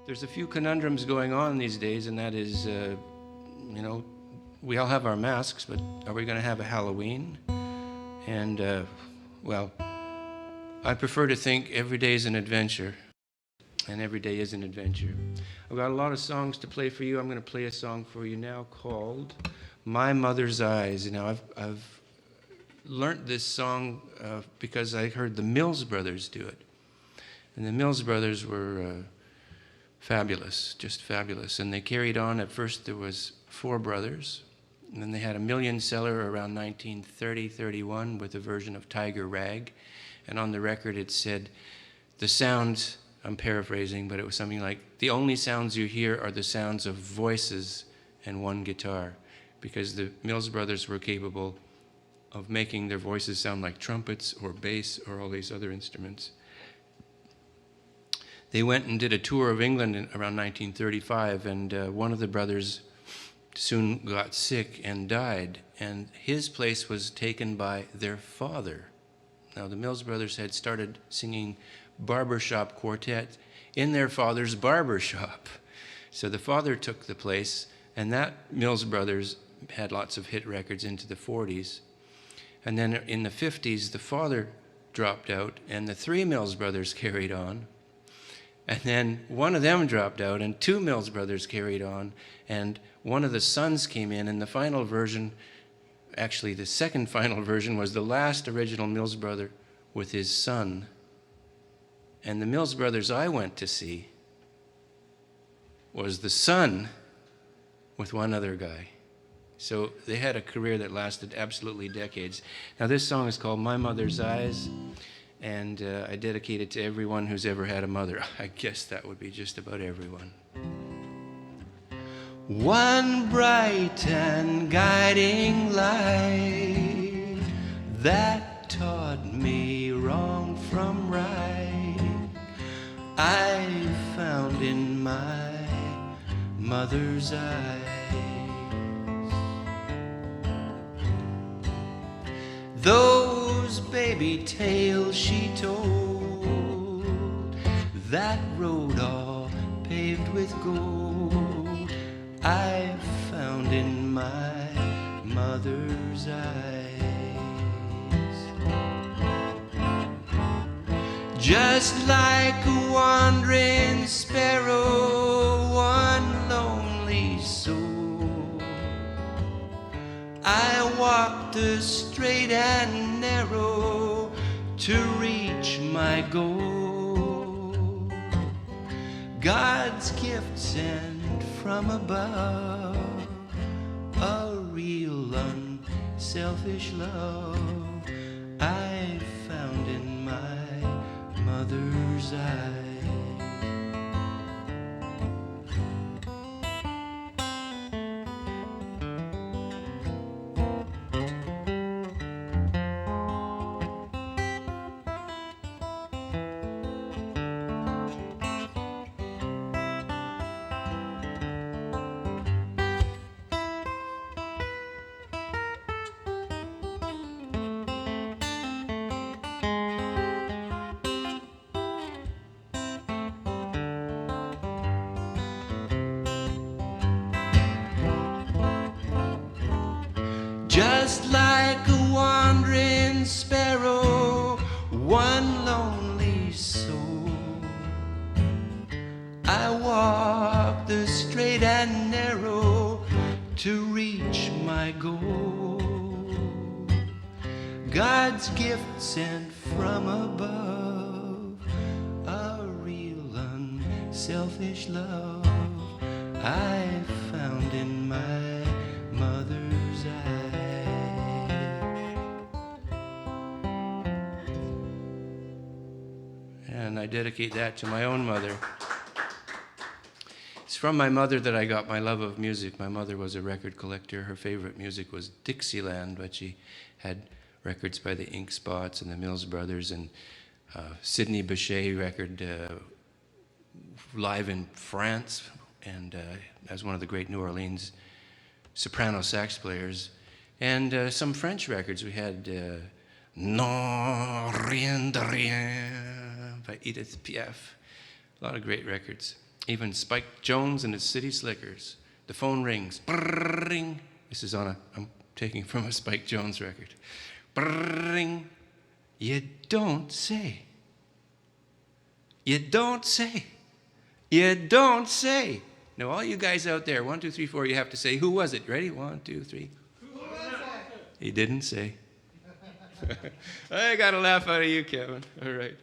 There's a few conundrums going on these days, and that is, we all have our masks, but are we going to have a Halloween? And, well, I prefer to think every day is an adventure, and every day is an adventure. I've got a lot of songs to play for you. I'm going to play a song for you now called My Mother's Eyes. Now, I've learned this song because I heard the Mills Brothers do it. And the Mills Brothers were fabulous, just fabulous. And they carried on. At first there was 4 brothers, and then they had a million seller around 1930-31 with a version of Tiger Rag. And on the record it said, the sounds, I'm paraphrasing, but it was something like, the only sounds you hear are the sounds of voices and one guitar, because the Mills Brothers were capable of making their voices sound like trumpets or bass or all these other instruments. They went and did a tour of England around 1935, and one of the brothers soon got sick and died, and his place was taken by their father. Now, the Mills Brothers had started singing barbershop quartet in their father's barbershop. So the father took the place, and that Mills Brothers had lots of hit records into the 40s. And then in the 50s, the father dropped out, and the 3 Mills Brothers carried on. And then one of them dropped out, and 2 Mills Brothers carried on, and one of the sons came in, and the final version, actually the second final version, was the last original Mills Brother with his son. And the Mills Brothers I went to see was the son with one other guy. So they had a career that lasted absolutely decades. Now this song is called My Mother's Eyes, and I dedicate it to everyone who's ever had a mother. I guess that would be just about everyone. One bright and guiding light that taught me wrong from right, I found in my mother's eyes. Those baby tales she told, that road all paved with gold, I found in my mother's eyes. Just like a wandering sparrow, one lonely soul, I walked the straight and narrow to reach my goal. God's gift sent from above, a real unselfish love I found in my mother's eyes. Just like a wandering sparrow, one lonely soul, I walk the straight and narrow to reach my goal. God's gift sent from above, a real unselfish love I found in my mother's eyes. And I dedicate that to my own mother. It's from my mother that I got my love of music. My mother was a record collector. Her favorite music was Dixieland, but she had records by the Ink Spots and the Mills Brothers, and Sidney Bechet record live in France, and as one of the great New Orleans soprano sax players, and some French records. We had Non Rien de Rien by Edith Piaf. A lot of great records. Even Spike Jones and his City Slickers. The phone rings. Brrring. This is I'm taking from a Spike Jones record. Brrring. You don't say. You don't say. You don't say. Now, all you guys out there, 1, 2, 3, 4, you have to say, who was it? Ready? 1, 2, 3. Who was it? He didn't say. I got a laugh out of you, Kevin. All right.